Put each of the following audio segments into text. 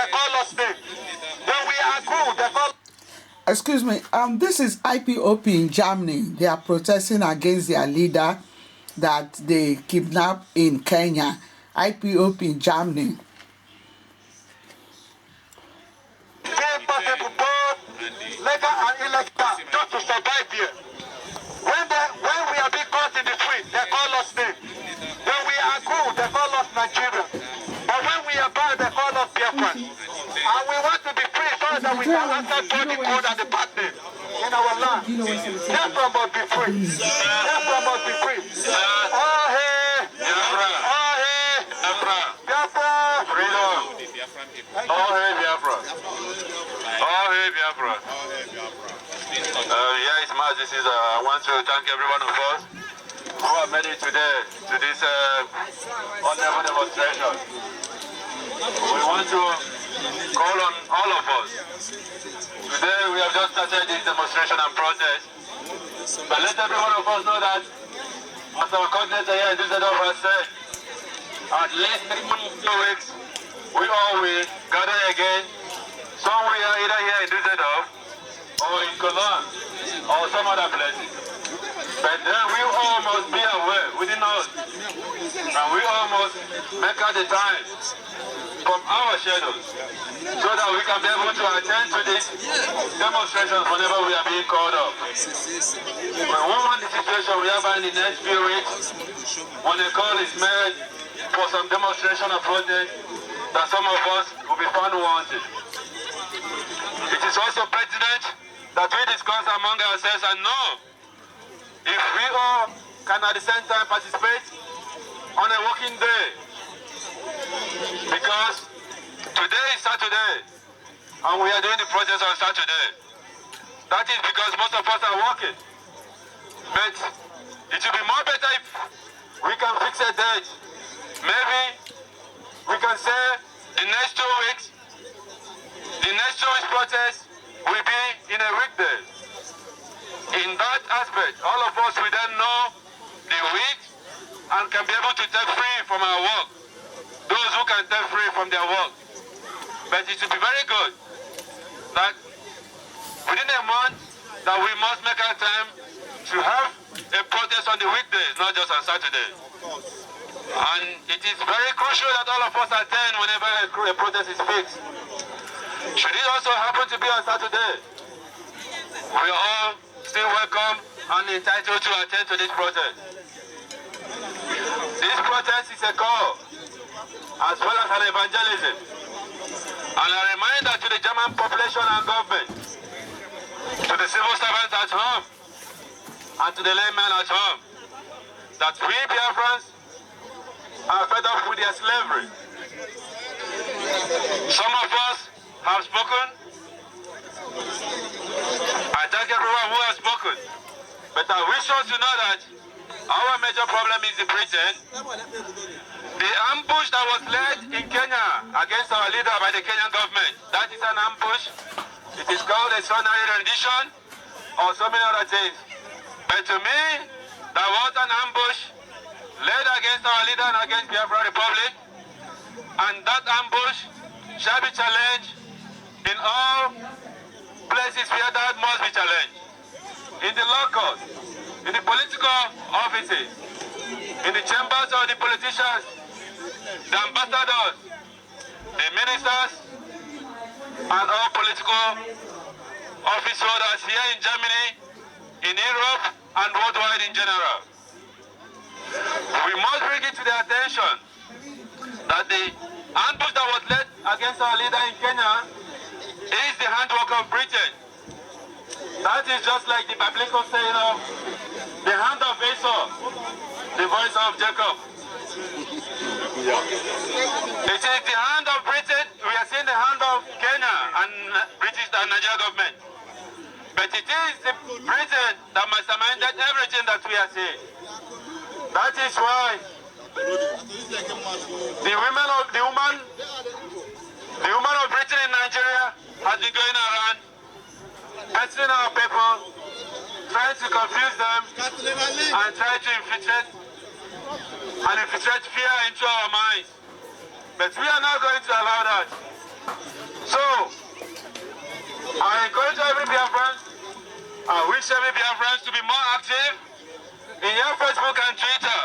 they call us names. When we are cool, they call. Excuse me, this is IPOP in Germany. They are protesting against their leader that they kidnapped in Kenya. IPOP in Germany. Possible both legal and illegal just to survive here. When we are being caught in the street, they call us names. When we are good, they call us Nigerians. But when we are bad, they call us Biafran. And we want to be free so that we can answer both the good and the bad name in our land. Biafran must be free. Biafran must be free. Oh hey, Biafra. Oh hey, Biafra. Biafra. Freedom. Oh hey, Biafra. Oh hey, Biafra. Yeah, it's Maz. This is, I want to thank every one of us who have made it today to this honorable demonstration. We want to call on all of us. Today we have just started this demonstration and protest. But let every one of us know that, as our coordinator here in Düsseldorf has said, at least 2 weeks, we all will gather again. Somewhere either here in Düsseldorf or in Cologne or some other places. But then we all must be aware within us, and we all must make out the time from our shadows so that we can be able to attend to these demonstrations whenever we are being called up. When we want the situation we have in the next few weeks, when a call is made for some demonstration or protest, that some of us will be found wanted. It is also pertinent that we discuss among ourselves and know if we all can at the same time participate on a working day. Because today is Saturday and we are doing the process on Saturday. That is because most of us are working. But it would be more better if we can fix a date. Maybe we can say the next 2 weeks, the next 2 weeks protest will be in a weekday. In that aspect, all of us will then know the week and can be able to take free from our work. Those who can take free from their work. But it will be very good that within a month that we must make our time to have a protest on the weekdays, not just on Saturday. And it is very crucial that all of us attend whenever a protest is fixed. Should it also happen to be on Saturday, we are all still welcome and entitled to attend to this protest. This protest is a call as well as an evangelism and a reminder to the German population and government, to the civil servants at home and to the laymen at home, that we Biafrans are fed up with their slavery. Some of us have spoken. I thank everyone who has spoken. But I wish us to know that our major problem is in Britain. The ambush that was led in Kenya against our leader by the Kenyan government, that is an ambush. It is called a extraordinary rendition or so many other things. But to me, that was an ambush led against our leader and against Biafra Republic. And that ambush shall be challenged in all places where that must be challenged. In the law court, in the political offices, in the chambers of the politicians, the ambassadors, the ministers, and all political office holders here in Germany, in Europe, and worldwide in general. We must bring it to their attention that the ambush that was led against our leader in Kenya is the handwork of Britain. That is just like the biblical saying of the hand of Esau, the voice of Jacob. It is the hand of Britain. We are seeing the hand of Kenya and British and Nigeria government. But it is the Britain that masterminded everything that we are seeing. That is why the woman of Britain in Nigeria has been going around pestering our people, trying to confuse them and trying to infiltrate fear into our minds. But we are not going to allow that. So, I encourage every Biafran, I wish every Biafran to be more active in your Facebook and Twitter.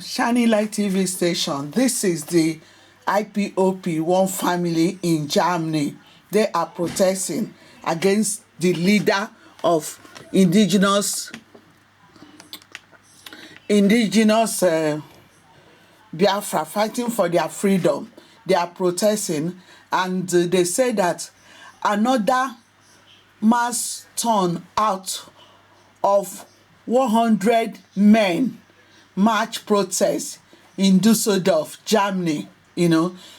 Shining Light TV station. This is the IPOP One Family in Germany. They are protesting against the leader of indigenous Biafra, fighting for their freedom. They are protesting, and they say that another mass turn out of 100 men march protest in Düsseldorf, Germany.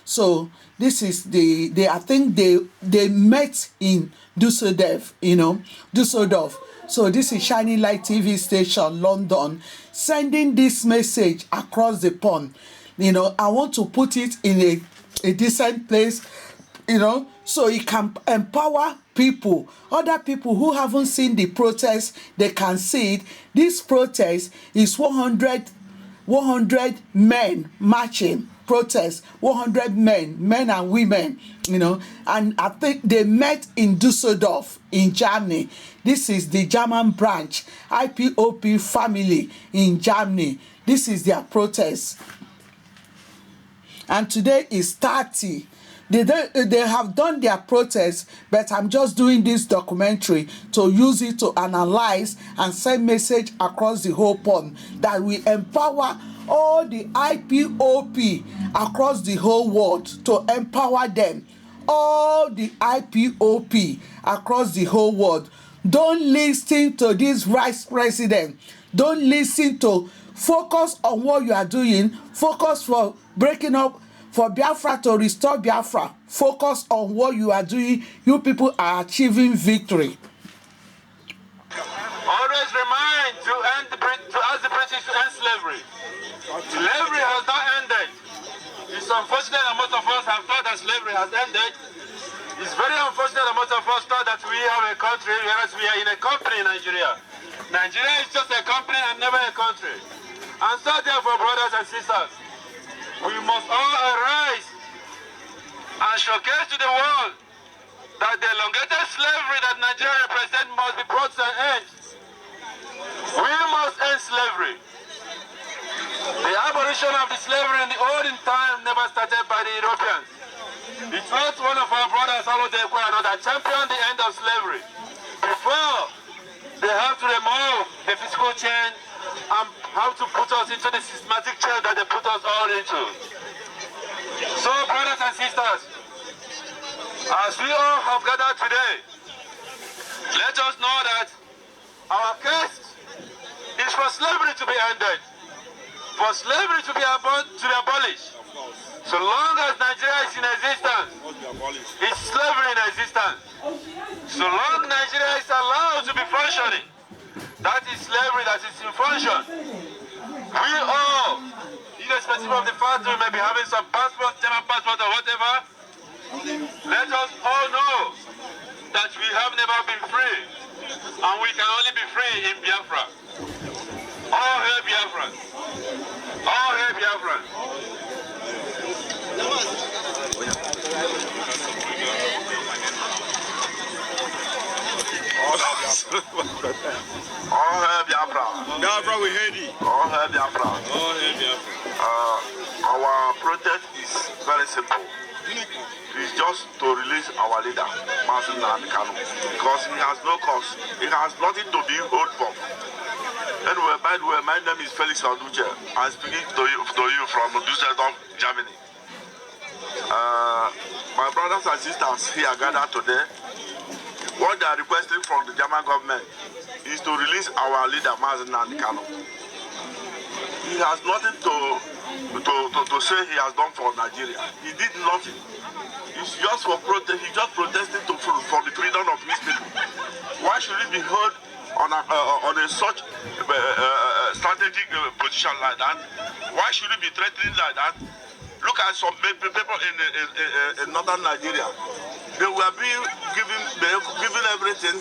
So this is I think they met in Düsseldorf. Düsseldorf. So this is Shining Light TV station, London, sending this message across the pond. I want to put it in a decent place, so it can empower people, other people who haven't seen the protest. They can see it. This protest is 100 men marching protest, 100 men and women, and I think they met in Düsseldorf in Germany. This is the German branch, IPOP family in Germany. This is their protest. And today is 30. They have done their protest, but I'm just doing this documentary to use it to analyze and send message across the whole pond that we empower all the IPOP across the whole world, to empower them. All the IPOP across the whole world. Don't listen to this vice president. Don't listen to. Focus on what you are doing. Focus for breaking up, for Biafra to restore Biafra. Focus on what you are doing. You people are achieving victory. Always remind to ask the British to end slavery. Slavery has not ended. It's unfortunate that most of us have thought that slavery has ended. It's very unfortunate that most of us thought that we have a country, whereas we are in a company in Nigeria. Nigeria is just a company and never a country. And so therefore, brothers and sisters, we must all arise and showcase to the world that the elongated slavery that Nigeria represents must be brought to an end. We must end slavery. The abolition of the slavery in the olden time never started by the Europeans. It was one of our brothers, that championed the end of slavery. Before they have to remove the physical chain and have to put us into the systematic chain that they put us all into. So, brothers and sisters, as we all have gathered today, let us know that our case is for slavery to be ended, for slavery to be abolished. So long as Nigeria is in existence, it's slavery in existence. So long Nigeria is allowed to be functioning, that is slavery that is in function. We all, irrespective of the fact we may be having some passport, German passport or whatever, let us all know that we have never been free, and we can only be free in Biafra. All hail Biafra. All hail Biafra. All hail Biafra. Biafra, we hate it. All hail Biafra. All hail Biafra. Our protest is very simple. It's just to release our leader, Mazen Nnamdi Kanu, because he has no cause. He has nothing to be held for. Anyway, by the way, my name is Felix Aduche. I'm speaking to you from Düsseldorf, Germany. My brothers and sisters here gathered today, what they are requesting from the German government is to release our leader, Mazen Nnamdi Kanu. He has nothing to say he has done for Nigeria. He did nothing. It's just for protest. He just protested for the freedom of his people. Why should he be heard on a such strategic position like that? Why should he be threatening like that? Look at some people in northern Nigeria. They were being given everything.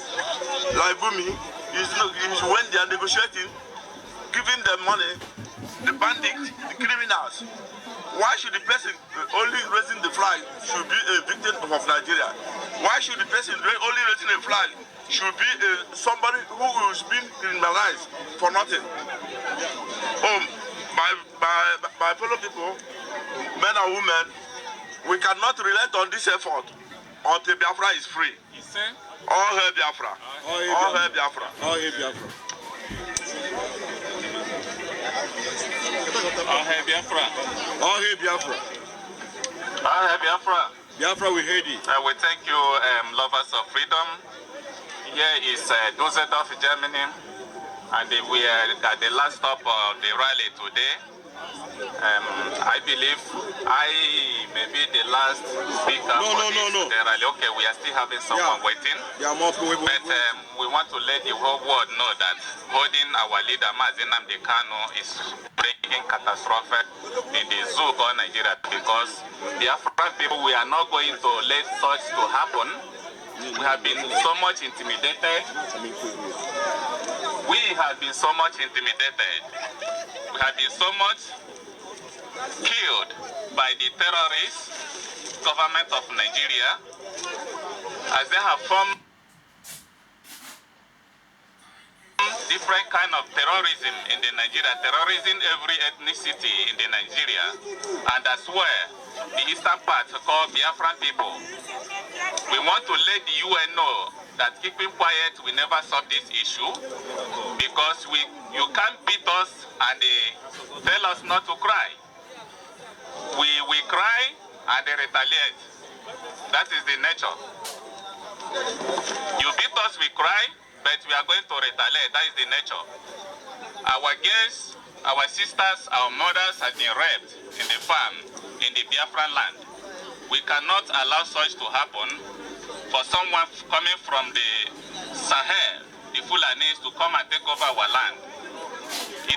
Like Bumi, is when they are negotiating, giving them money, the bandits, the criminals. Why should the person only raising the flag should be a victim of Nigeria? Why should the person only raising a flag should be somebody who is being criminalized for nothing? My fellow people, men and women, we cannot relent on this effort until Biafra is free. All hail Biafra. All hail Biafra. All hail Biafra. All hail Biafra. All hail Biafra. All hail Biafra. Biafra, we hate it. We thank you, lovers of freedom. Here is Dusseldorf, Germany, and we are at the last stop of the rally today. I believe I may be the last speaker for the rally. Okay, we are still having someone waiting. But we want to let the whole world know that holding our leader, Mazi Nnamdi Kanu, is bringing catastrophe in the zoo of Nigeria, because the African people, we are not going to let such to happen. We have been so much intimidated. We have been so much intimidated. We have been so much killed by the terrorist government of Nigeria, as they have formed different kind of terrorism in the Nigeria, terrorism every ethnicity in the Nigeria, and that's where the eastern part called Biafran people. We want to let the UN know that keeping quiet will never solve this issue, because you can't beat us and tell us not to cry. We cry and they retaliate. That is the nature. You beat us, we cry, but we are going to retaliate. That is the nature. Our girls, our sisters, our mothers have been raped in the farm, in the Biafran land. We cannot allow such to happen for someone coming from the Sahel, the Fulanis, to come and take over our land. It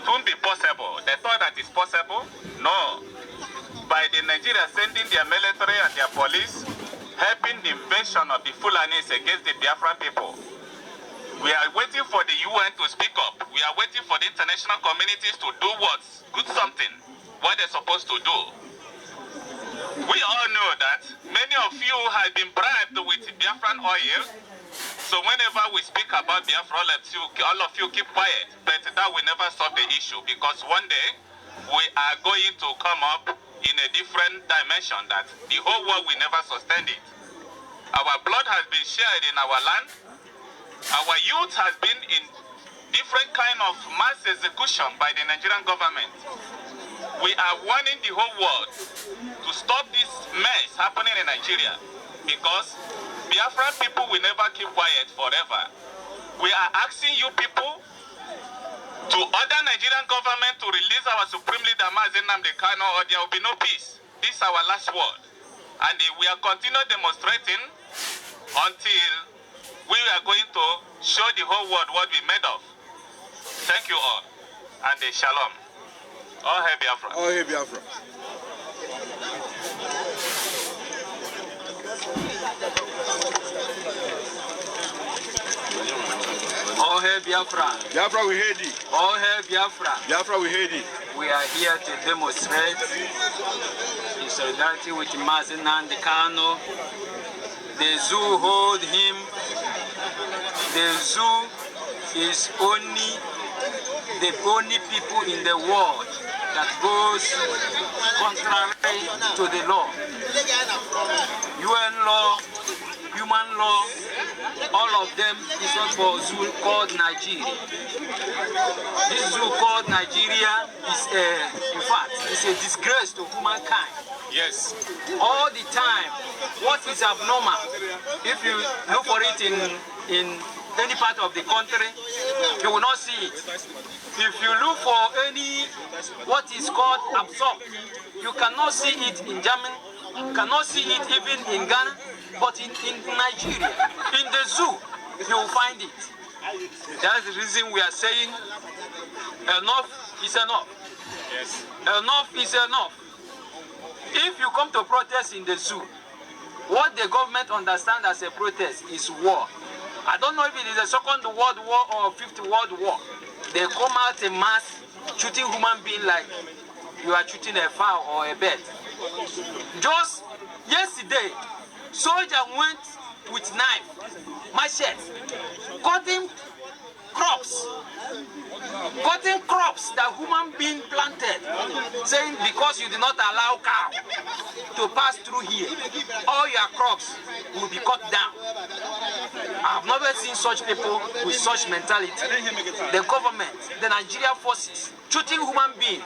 won't be possible. They thought that it's possible? No. By the Nigeria sending their military and their police, helping the invasion of the Fulanis against the Biafran people. We are waiting for the UN to speak up. We are waiting for the international communities to do good something, what they're supposed to do. We all know that many of you have been bribed with Biafran oil. So whenever we speak about Biafra, all of you keep quiet. But that will never solve the issue, because one day we are going to come up in a different dimension that the whole world will never sustain it. Our blood has been shared in our land. Our youth has been in different kind of mass execution by the Nigerian government. We are warning the whole world to stop this mess happening in Nigeria, because Biafran people will never keep quiet forever. We are asking you people to order Nigerian government to release our supreme leader, Mazi Nnamdi Kanu, or there will be no peace. This is our last word. And we are continue demonstrating until we are going to show the whole world what we made of. Thank you all. And shalom. All hail Biafra. All hail Biafra. All hail Biafra. Biafra, we hate it. All hail Biafra. Biafra, we hate it. We are here to demonstrate in solidarity with Mazi Nnamdi Kanu. The zoo hold him. The zoo is the only people in the world that goes contrary to the law. UN law, human law, all of them is not for zoo called Nigeria. This zoo called Nigeria is in fact, it's a disgrace to humankind. Yes. All the time, what is abnormal, if you look for it in any part of the country, you will not see it. If you look for what is called absurd, you cannot see it in Germany, you cannot see it even in Ghana, but in Nigeria, in the zoo, you will find it. That's the reason we are saying enough is enough. Yes. Enough is enough. If you come to protest in the zoo, what the government understands as a protest is war. I don't know if it is the Second World War or Fifth World War. They come out in mass shooting human beings like you are shooting a fowl or a bird. Just yesterday, soldier went with knife, machete, cutting crops that human being planted, saying because you did not allow cow to pass through here, all your crops will be cut down. I have never seen such people with such mentality. The government, the Nigerian forces, shooting human being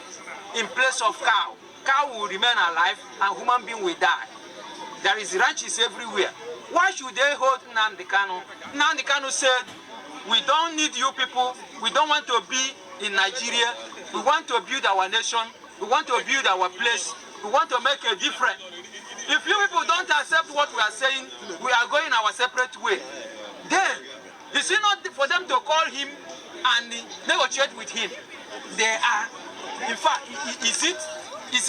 in place of cow. Cow will remain alive and human being will die. There is ranches everywhere. Why should they hold Nnamdi Kanu? Nnamdi Kanu said, we don't need you people. We don't want to be in Nigeria. We want to build our nation. We want to build our place. We want to make a difference. If you people don't accept what we are saying, we are going our separate way. Then, is it not for them to call him and negotiate with him? They are, in fact, is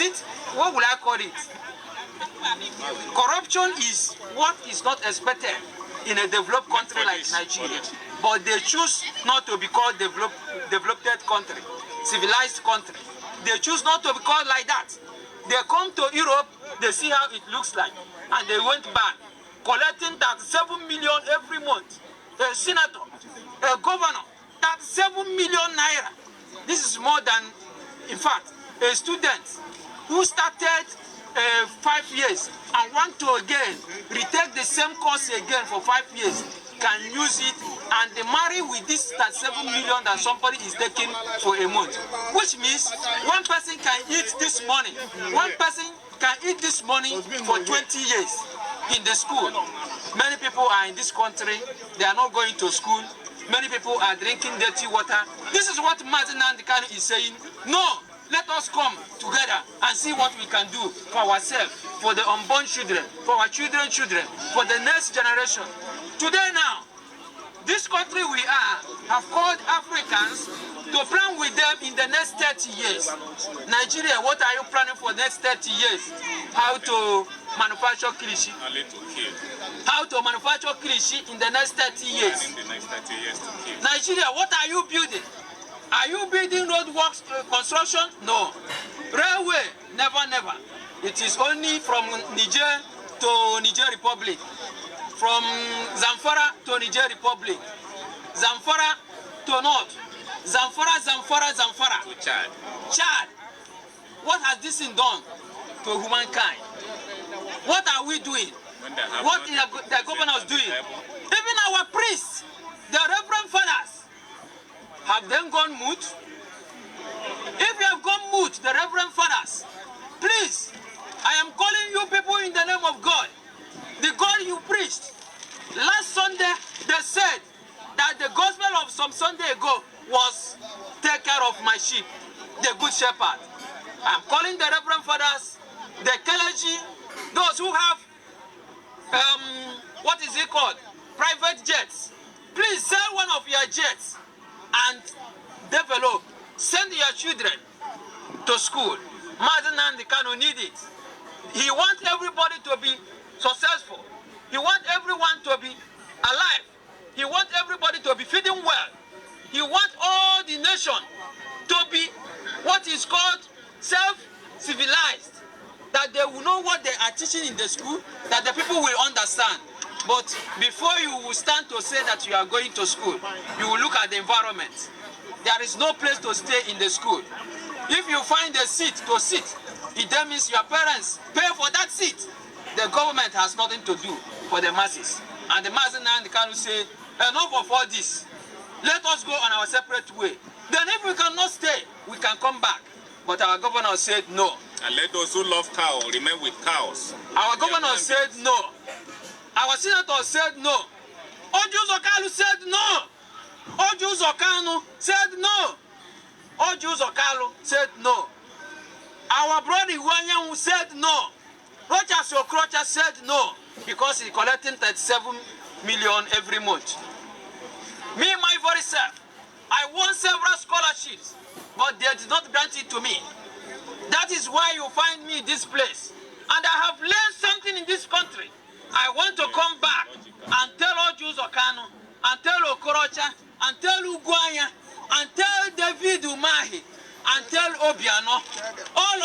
it, what would I call it? Corruption is what is not expected in a developed country like Nigeria. But they choose not to be called developed country, civilized country. They choose not to be called like that. They come to Europe, they see how it looks like, and they went back, collecting 37 million every month. A senator, a governor, 37 million naira. This is more than, in fact, a student who started 5 years and want to again retake the same course again for 5 years can use it and they marry with this 37 million that somebody is taking for a month, which means one person can eat this money. One person can eat this money for 20 years in the school. Many people are in this country, they are not going to school. Many people are drinking dirty water. This is what Mazi Nnamdi Kanu is saying. No, let us come together and see what we can do for ourselves, for the unborn children, for our children's children, for the next generation. Today now, this country we are have called Africans to plan with them in the next 30 years. Nigeria, what are you planning for the next 30 years? How to manufacture kilishi? How to manufacture kilishi in the next 30 years? Nigeria, what are you building? Are you building roadworks, construction? No. Railway? Never, never. It is only from Niger to Niger Republic. From Zamfara to Niger Republic. Zamfara to North. Zamfara. To Chad. Chad. What has this thing done to humankind? What are we doing? What is the governors doing? Even our priests, the reverend fathers, have them gone mute? If you have gone mute, the reverend fathers, please, I am calling you people in the name of God. The God you preached. Last Sunday, they said that the gospel of some Sunday ago was take care of my sheep, the good shepherd. I'm calling the reverend fathers, the clergy, those who have, what is it called? Private jets. Please sell one of your jets and develop, send your children to school. Mazi Nnamdi Kanu need it. He wants everybody to be successful. He wants everyone to be alive. He wants everybody to be feeding well. He wants all the nation to be what is called self-civilized. That they will know what they are teaching in the school, that the people will understand. But before you will stand to say that you are going to school, you will look at the environment. There is no place to stay in the school. If you find a seat to sit, it then means your parents pay for that seat. The government has nothing to do for the masses. And the Mazi Nnamdi Kanu say, enough of all this. Let us go on our separate way. Then if we cannot stay, we can come back. But our governor said no. And let those who love cows remain with cows. Our governor said no. Our senator said no. Orji Uzor Kalu said no. Orji Uzor Kanu said no. Orji Uzor Kalu said no. Our brother Iwanyanwu said no. Rochas Okrocha said no, because he's collecting 37 million every month. Me, my very self, I won several scholarships, but they did not grant it to me. That is why you find me in this place. And I have learned something in this country. I want to come back and tell Orji Uzor Kanu, and tell Okorocha, and tell Ugwanya, and tell David Umahi, and tell Obiano, all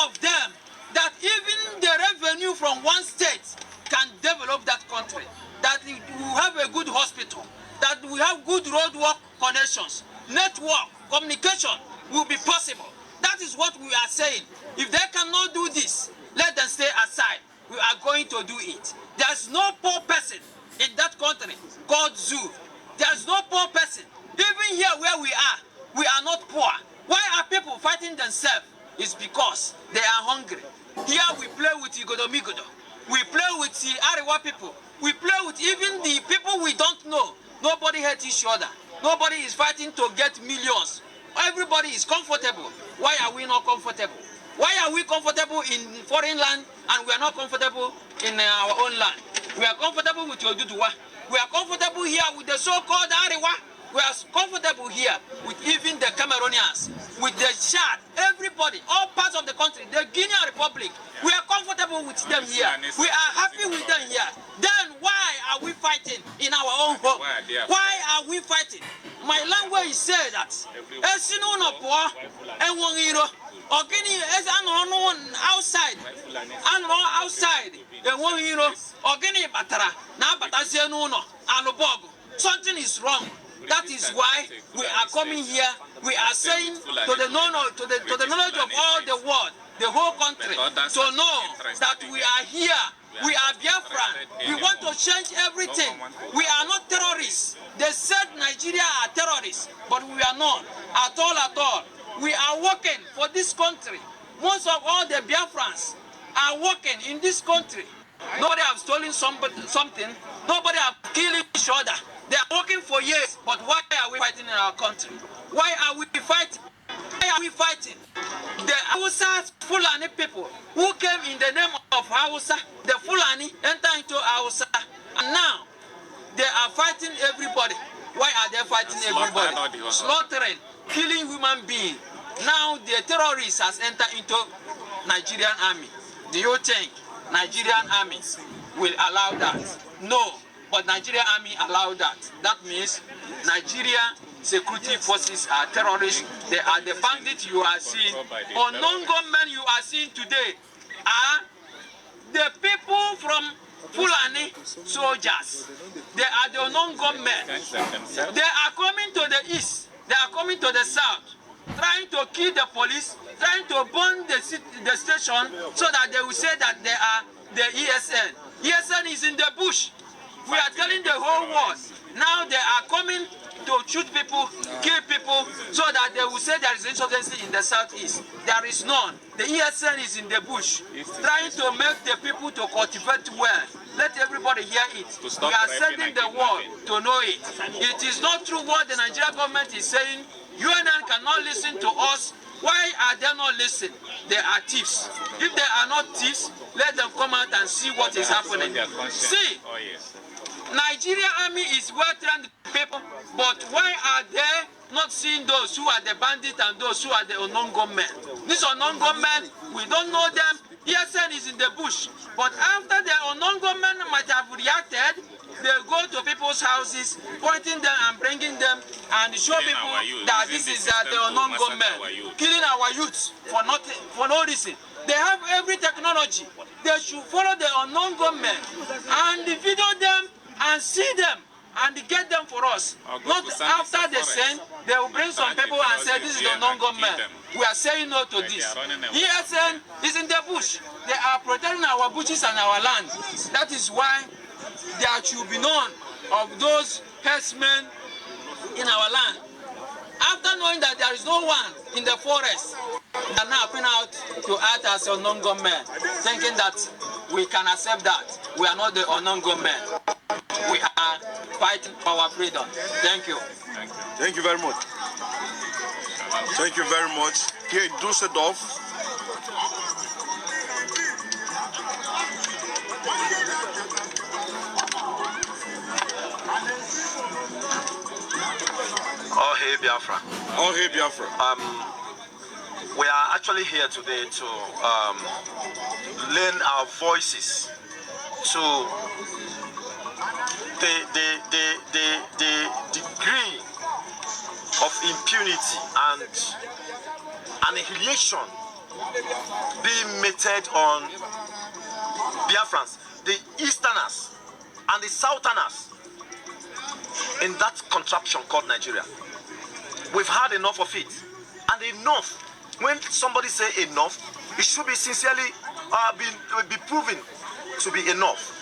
develop that country, that we have a good hospital, that we have good roadwork connections, network, communication will be possible. That is what we are saying. If they cannot do this, let them stay aside. We are going to do it. There's no poor person in that country called Zoo. There's no poor person. Even here where we are not poor. Why are people fighting themselves? It's because they are hungry. Here we play with Igodomigodo. We play with the Arewa people. We play with even the people we don't know. Nobody hates each other. Nobody is fighting to get millions. Everybody is comfortable. Why are we not comfortable? Why are we comfortable in foreign land and we are not comfortable in our own land? We are comfortable with Oduduwa. We are comfortable here with the so-called Arewa. We are comfortable here with even the Cameroonians, with the Chad, everybody, all parts of the country, the Guinea Republic. We are comfortable with them here. We are happy with them here. Then why are we fighting in our own home? Why are we fighting? My language says that outside, something is wrong. That is why we are coming here. We are saying to the knowledge of all the world, the whole country, to know that we are here. We are Biafran. We want to change everything. We are not terrorists. They said Nigeria are terrorists, but we are not at all. We are working for this country. Most of all the Biafrans are working in this country. Nobody have stolen something. Nobody have killed each other. They are working for years, but why are we fighting in our country? Why are we fighting? Why are we fighting? The Hausa Fulani people who came in the name of Hausa, the Fulani enter into Hausa, and now they are fighting everybody. Why are they fighting everybody? Slaughtering, killing human beings. Now the terrorists has entered into Nigerian army. Do you think Nigerian army will allow that? No. But Nigerian army allow that. That means Nigeria security forces are terrorists. They are the bandits you are seeing. Unknown gunmen you are seeing today are the people from Fulani soldiers. They are the unknown gunmen. They are coming to the east. They are coming to the south, trying to kill the police, trying to burn the station so that they will say that they are the ESN. ESN is in the bush. We are telling the whole world, now they are coming to shoot people, kill people, so that they will say there is insurgency in the southeast. There is none. The ESN is in the bush, trying to make the people to cultivate well. Let everybody hear it. We are sending the world to know it. It is not true what the Nigerian government is saying. UNN cannot listen to us. Why are they not listening? They are thieves. If they are not thieves, let them come out and see what is happening. See, Nigerian army is well-trained people, but why are they not seeing those who are the bandits and those who are the unknown gunmen? These unknown gunmen, we don't know them. ESN is in the bush. But after the unknown gunmen might have reacted, they go to people's houses, pointing them and bringing them and show people that this is the unknown gunmen, killing our youths for nothing, for no reason. They have every technology. They should follow the unknown gunmen and video them and see them and get them for us. Not after they send, they will bring some people and say this is the non-government. We are saying no to this. ESN is in the bush. They are protecting our bushes and our land. That is why there should be none of those herdsmen in our land. After knowing that there is no one in the forest, they are now coming out to act as a non-government, thinking that we can accept that. We are not the unknown government. We are fighting for our freedom. Thank you. Thank you very much. Thank you very much. Here in Dusseldorf, Oh, hey, Biafra. oh hey Biafra. We are actually here today to lend our voices to the degree of impunity and annihilation being meted on Biafrans, the Easterners, the Southerners in that contraption called Nigeria. We've had enough of it. And enough, when somebody say enough, it should be sincerely be proven to be enough.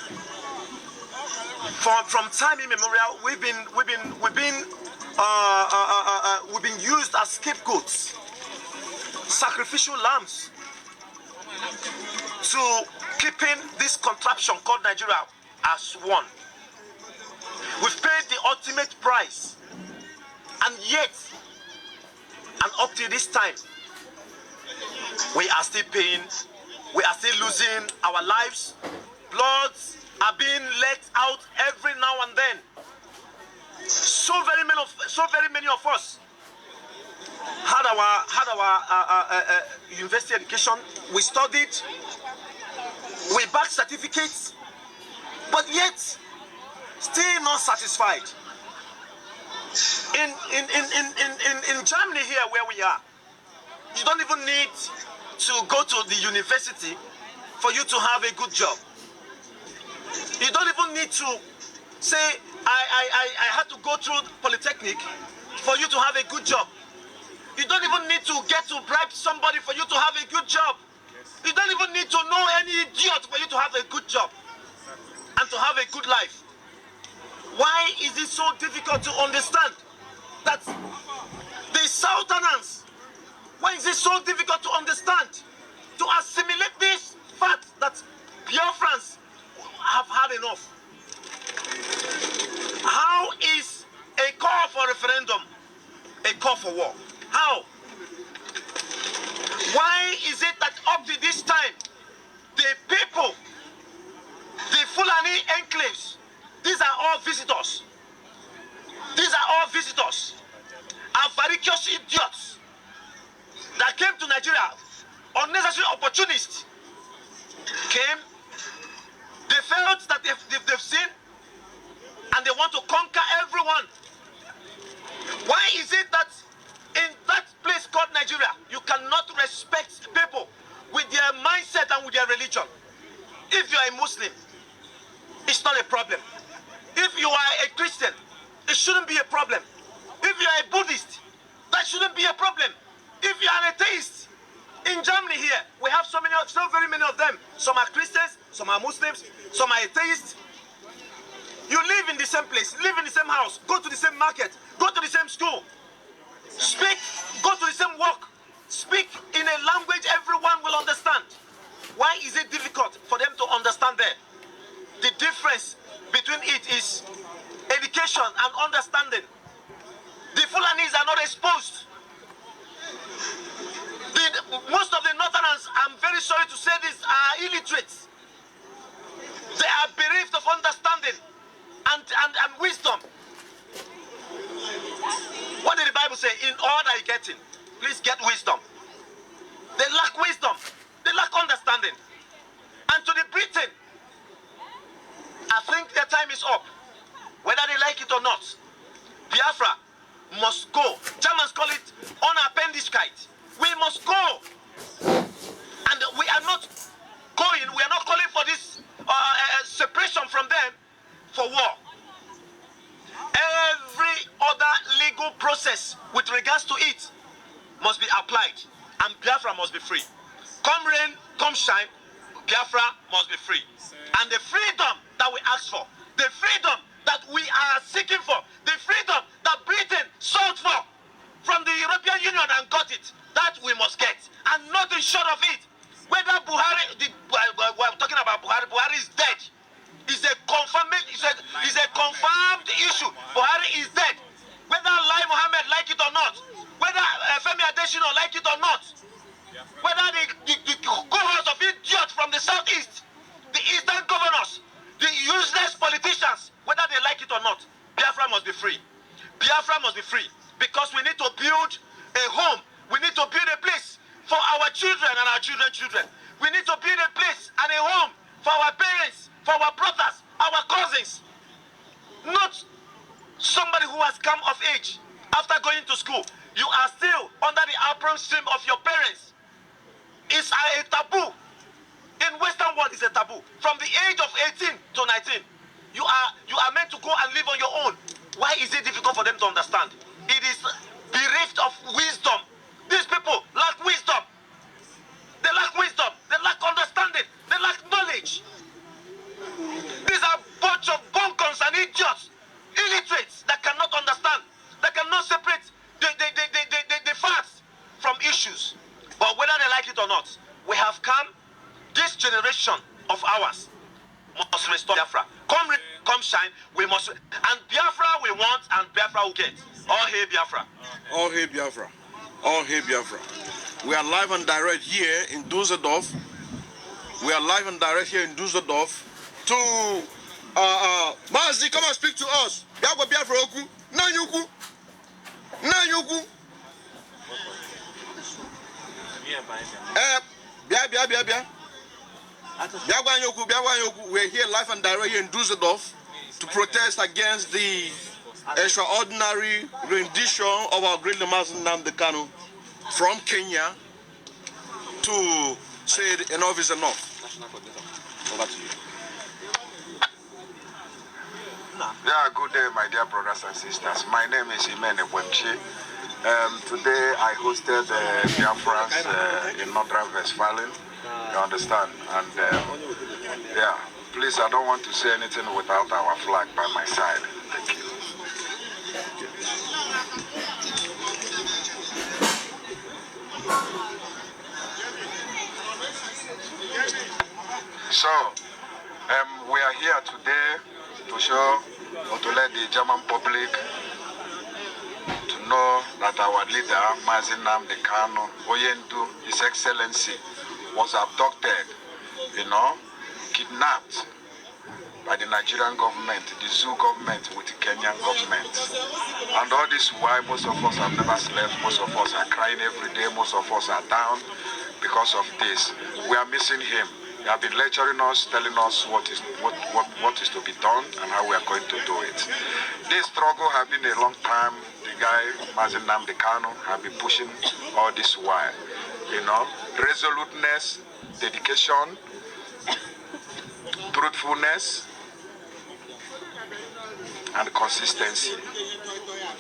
From time immemorial, we've been used as scapegoats, sacrificial lambs, to keeping this contraption called Nigeria as one. We've paid the ultimate price, and yet, and up to this time, we are still paying, we are still losing our lives. Bloods are being let out every now and then. So very many of us had our university education. We studied, we backed certificates, but yet still not satisfied. In Germany here where we are, you don't even need to go to the university for you to have a good job. You don't even need to say, I had to go through Polytechnic for you to have a good job. You don't even need to get to bribe somebody for you to have a good job. You don't even need to know any idiot for you to have a good job and to have a good life. Why is it so difficult to understand that the Southerners, why is it so difficult to understand, to assimilate this fact that Biafrans have had enough? How is a call for referendum a call for war? How? Why is it that up to this time, the people, the Fulani enclaves, these are all visitors. These are all visitors. Avaricious idiots that came to Nigeria, unnecessary opportunists, came, they felt that they've seen, and they want to conquer everyone. Why is it that in that place called Nigeria, you cannot respect people with their mindset and with their religion? If you are a Muslim, it's not a problem. If you are a Christian, it shouldn't be a problem. If you are a Buddhist, that shouldn't be a problem. If you are an atheist, in Germany here, we have so very many of them. Some are Christians, some are Muslims, some are atheists. You live in the same place, live in the same house, go to the same market, go to the same school, speak, go to the same work, speak in a language everyone will understand. Why is it difficult for them to understand that? The difference between it is education and understanding. The Fulanis are not exposed. Most of the Northerners, I'm very sorry to say this, are illiterate. They are bereft of understanding and wisdom. What did the Bible say? In all that you're getting, please get wisdom. They lack wisdom. They lack understanding. And to the Britain, I think their time is up. Whether they like it or not, Biafra must go. Germans call it unappendicite. We must go. And we are not going, we are not calling for this separation from them for war. Every other legal process with regards to it must be applied, and Biafra must be free. Come rain, come shine, Biafra must be free. And the freedom that we ask for, the freedom that we are seeking for, the freedom that Britain sought for from the European Union and got it, that we must get, and nothing short of it. Whether Buhari, we're talking about Buhari, Buhari is dead. It's a confirmed issue. Buhari is dead. Whether Lai Mohammed like it or not, whether Femi Adesina like it or not, whether the governors of idiots from the southeast, the eastern governors, the useless politicians, whether they like it or not, Biafra must be free. Biafra must be free, because we need to build a home. We need to build a place for our children and our children's children. We need to build a place and a home for our parents, for our brothers, our cousins. Not somebody who has come of age after going to school. You are still under the apron stream of your parents. It's a taboo. In Western world, it's a taboo. From the age of 18 to 19, You are meant to go and live on your own. Why is it difficult for them to understand? It is bereft of wisdom. These people lack wisdom. They lack wisdom. They lack understanding. They lack knowledge. These are a bunch of bunkers and idiots, illiterates that cannot understand, that cannot separate the facts from issues. But whether they like it or not, we have come. This generation of ours must restore Biafra. Come shine, we must. And Biafra we want, and Biafra will get. All hail Biafra. All hail Biafra. All hail Biafra. We are live and direct here in Dusseldorf. We are live and direct here in Dusseldorf to Mazi, come and speak to us. Biafra Biafra oku. Nanyuku. Nanyuku. Bia. We're here live and direct here in Dusseldorf to protest against the extraordinary rendition of our great Mazi Nnamdi Kanu from Kenya to say enough is enough. Over to you. Yeah, good day, my dear brothers and sisters. My name is Imene Wemchi. Today I hosted Biafrans in Northern Westphalen. You understand? And yeah, please, I don't want to say anything without our flag by my side. Thank you. So, we are here today to show or to let the German public to know that our leader, Mazi Nnamdi Kanu Oyendu, His Excellency, was abducted, kidnapped by the Nigerian government, the zoo government with the Kenyan government. And all this why most of us have never slept, most of us are crying every day, most of us are down because of this. We are missing him. He has been lecturing us, telling us what is to be done and how we are going to do it. This struggle has been a long time. The guy, Mazi Nnamdi Kanu, has been pushing all this while. Resoluteness, dedication, truthfulness, and consistency.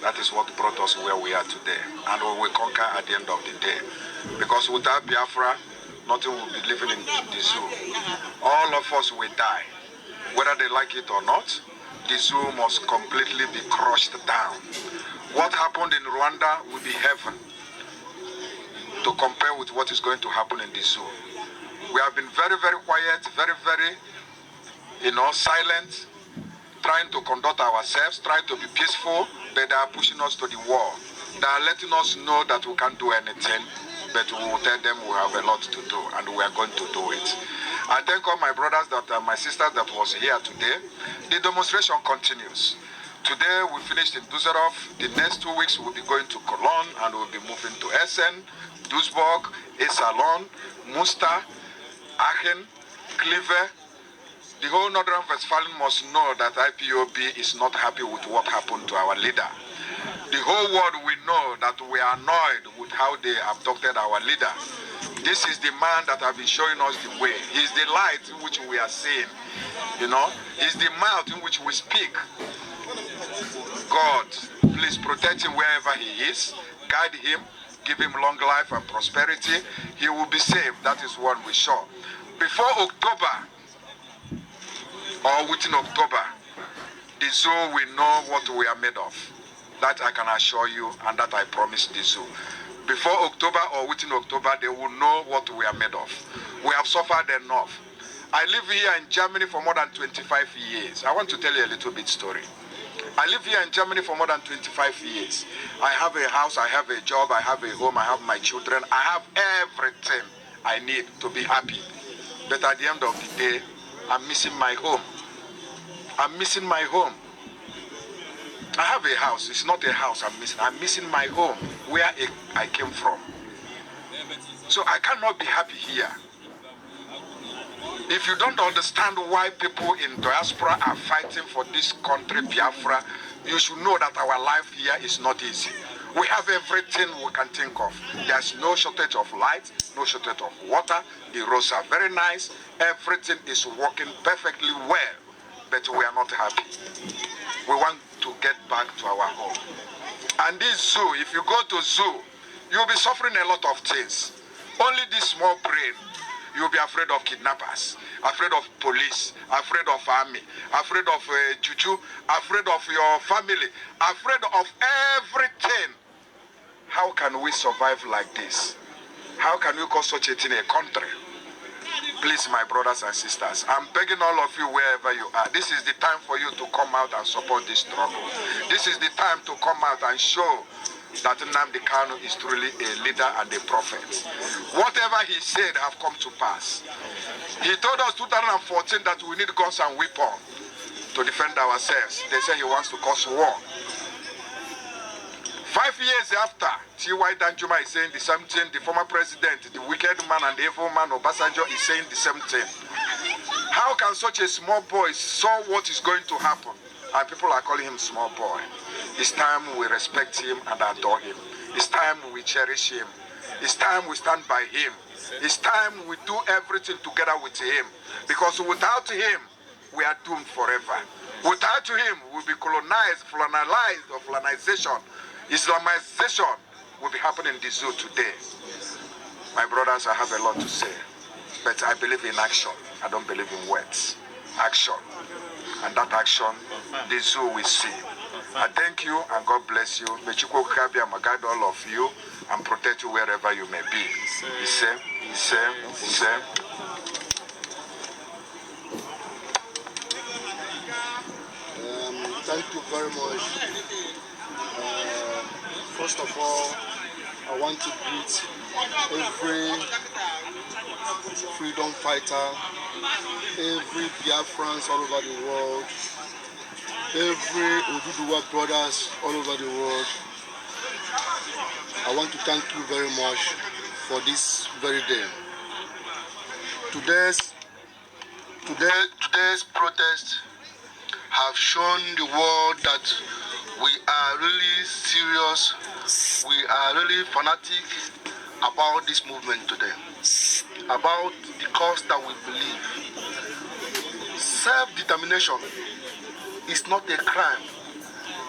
That is what brought us where we are today. And we will conquer at the end of the day. Because without Biafra, nothing will be living in the zoo. All of us will die. Whether they like it or not, the zoo must completely be crushed down. What happened in Rwanda will be heaven to compare with what is going to happen in the zoo. We have been very, very quiet, very, very, silent, trying to conduct ourselves, trying to be peaceful, but they are pushing us to the wall. They are letting us know that we can't do anything, but we will tell them we have a lot to do, and we are going to do it. I thank all my brothers, my sisters that was here today. The demonstration continues. Today we finished in Dusseldorf. The next 2 weeks we'll be going to Cologne, and we'll be moving to Essen, Duisburg, Iserlohn, Münster, Aachen, Kleve. The whole Northern Westphalen must know that IPOB is not happy with what happened to our leader. The whole world will know that we are annoyed with how they abducted our leader. This is the man that has been showing us the way. He's the light in which we are seeing. He's the mouth in which we speak. God, please protect him wherever he is. Guide him. Give him long life and prosperity. He will be saved. That is what we saw. Before October, or within October, the zoo will know what we are made of. That I can assure you, and that I promise the zoo. Before October or within October, they will know what we are made of. We have suffered enough. I live here in Germany for more than 25 years. I want to tell you a little bit story. I live here in Germany for more than 25 years. I have a house, I have a job, I have a home, I have my children. I have everything I need to be happy. But at the end of the day, I'm missing my home. I'm missing my home. I have a house. It's not a house I'm missing. I'm missing my home, where I came from. So I cannot be happy here. If you don't understand why people in diaspora are fighting for this country, Biafra, you should know that our life here is not easy. We have everything we can think of. There's no shortage of light, no shortage of water. The roads are very nice. Everything is working perfectly well. but we are not happy. We want to get back to our home. And this zoo, if you go to zoo, you'll be suffering a lot of things. Only this small brain, you'll be afraid of kidnappers, afraid of police, afraid of army, afraid of juju, afraid of your family, afraid of everything. How can we survive like this? How can we cause such a thing in a country? Please, my brothers and sisters, I'm begging all of you wherever you are. This is the time for you to come out and support this struggle. This is the time to come out and show that Nnamdi Kanu is truly a leader and a prophet. Whatever he said have come to pass. He told us 2014 that we need guns and weapons to defend ourselves. They say he wants to cause war. 5 years after, T.Y. Danjuma is saying the same thing. The former president, the wicked man and the evil man, Obasanjo, is saying the same thing. How can such a small boy saw what is going to happen? And people are calling him small boy. It's time we respect him and adore him. It's time we cherish him. It's time we stand by him. It's time we do everything together with him. Because without him, we are doomed forever. Without him, we'll be colonized, or colonization. Islamization will be happening in the zoo today. My brothers, I have a lot to say, but I believe in action. I don't believe in words. Action. And that action, the zoo will see. I thank you and God bless you. May Chukwu Kabia guide all of you and protect you wherever you may be. Thank you very much. First of all, I want to greet every freedom fighter, every Biafrans all over the world, every Oduduwa brothers all over the world. I want to thank you very much for this very day. Today's protest have shown the world that we are really serious, we are really fanatic about this movement today, about the cause that we believe. Self-determination is not a crime.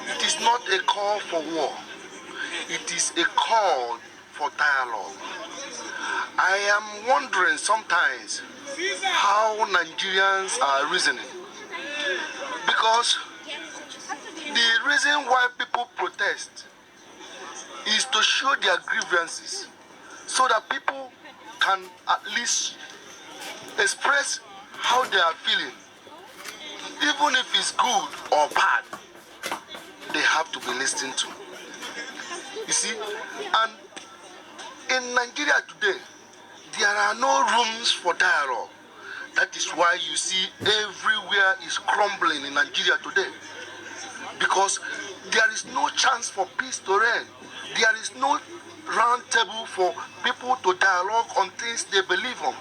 It is not a call for war. It is a call for dialogue. I am wondering sometimes how Nigerians are reasoning, because the reason why people protest is to show their grievances so that people can at least express how they are feeling. Even if it's good or bad, they have to be listened to. You see, and in Nigeria today, there are no rooms for dialogue. That is why you see everywhere is crumbling in Nigeria today. Because there is no chance for peace to reign. There is no round table for people to dialogue on things they believe on.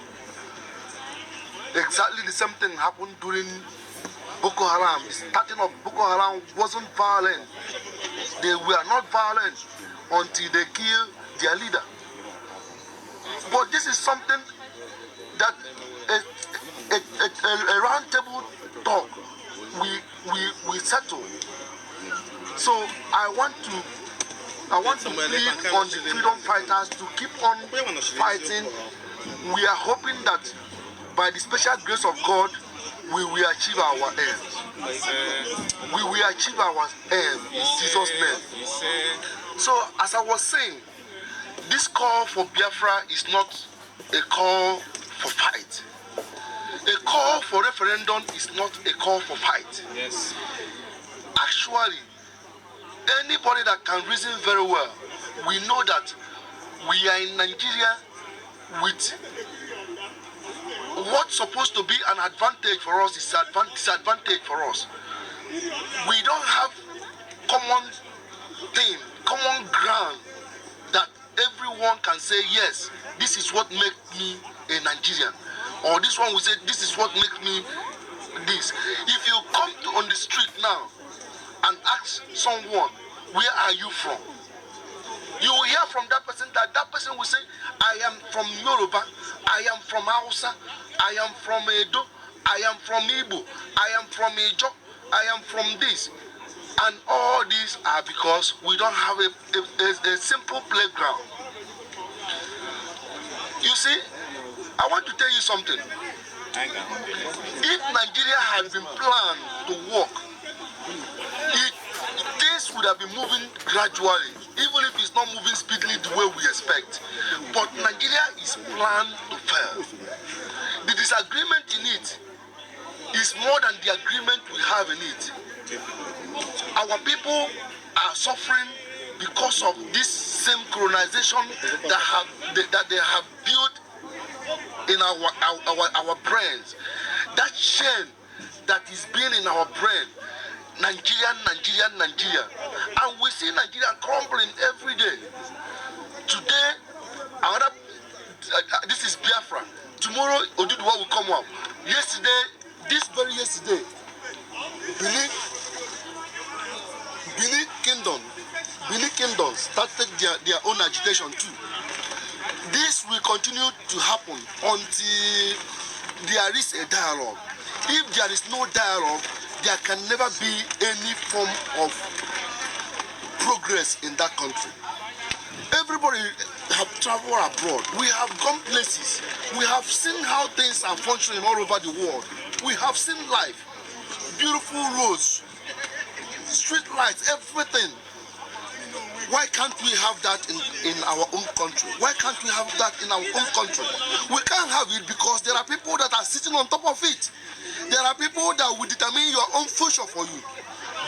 Exactly the same thing happened during Boko Haram. The starting of Boko Haram wasn't violent. They were not violent until they killed their leader. But this is something that a round table talk we settle. So I want to plead on the freedom fighters to keep on fighting. We are hoping that by the special grace of God, we will achieve our aim. We will achieve our aim in Jesus' name. So as I was saying, this call for Biafra is not a call for fight. A call for referendum is not a call for fight. Yes. Actually, anybody that can reason very well, we know that we are in Nigeria with what's supposed to be an advantage for us is disadvantage for us. We don't have common thing, common ground that everyone can say, yes, this is what makes me a Nigerian. Or this one will say, this is what makes me this. If you come on the street now and ask someone, where are you from? You will hear from that person that person will say, I am from Yoruba, I am from Hausa, I am from Edo, I am from Igbo, I am from Ijo, I am from this. And all these are because we don't have a simple playground. You see, I want to tell you something. If Nigeria had been planned to work, things would have been moving gradually, even if it's not moving speedily the way we expect. But Nigeria is planned to fail. The disagreement in it is more than the agreement we have in it. Our people are suffering because of this same colonization that they have built in our brains. That shame that is being in our brain, Nigeria. And we see Nigeria crumbling every day. Today, this is Biafra. Tomorrow, Oduduwa will come out. Yesterday, Benin Kingdom started their own agitation too. This will continue to happen until there is a dialogue. If there is no dialogue, there can never be any form of progress in that country. Everybody have traveled abroad. We have gone places. We have seen how things are functioning all over the world. We have seen life, beautiful roads, street lights, everything. Why can't we have that in our own country? Why can't we have that in our own country? We can't have it because there are people that are sitting on top of it. There are people that will determine your own future for you.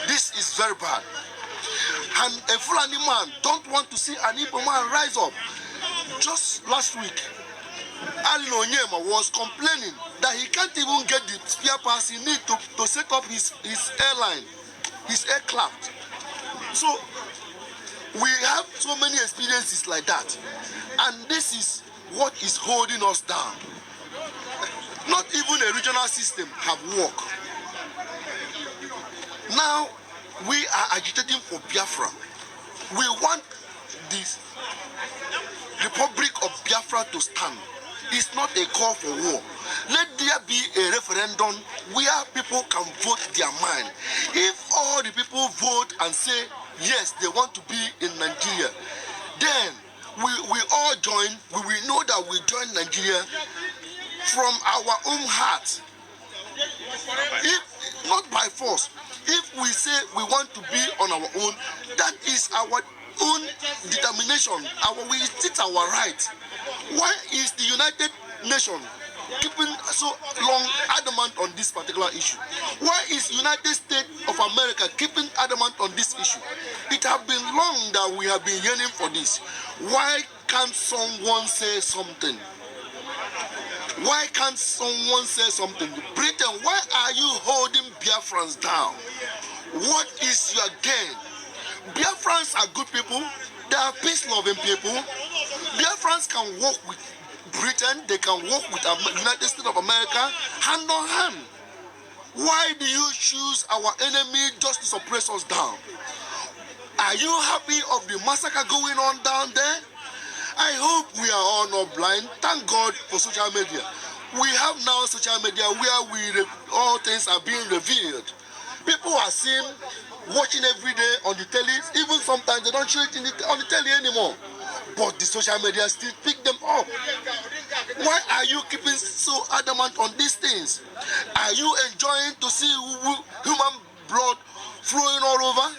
This is very bad. And a Fulani man don't want to see an Igbo man rise up. Just last week, Ali Onyema was complaining that he can't even get the spare parts he needs to set up his airline, his aircraft. So we have so many experiences like that, and this is what is holding us down. Not even a regional system have worked. Now we are agitating for Biafra. We want this Republic of Biafra to stand. It's not a call for war. Let there be a referendum where people can vote their mind. If all the people vote and say yes, they want to be in Nigeria, then we all join. We will know that we join Nigeria from our own heart. If not by force, if we say we want to be on our own, that is our own determination. It's our right. Why is the United Nations keeping so long adamant on this particular issue? Why is United States of America keeping adamant on this issue? It has been long that we have been yearning for this. Why can't someone say something? Why can't someone say something? Britain, why are you holding Biafrans down? What is your gain? Biafrans are good people. They are peace-loving people. Biafrans can work with Britain. They can work with the United States of America hand on hand. Why do you choose our enemy just to suppress us down? Are you happy of the massacre going on down there? I hope we are all not blind. Thank God for social media. We have now social media where all things are being revealed. People are seeing, watching every day on the telly. Even sometimes they don't show it on the telly anymore. But the social media still pick them up. Why are you keeping so adamant on these things? Are you enjoying to see human blood flowing all over?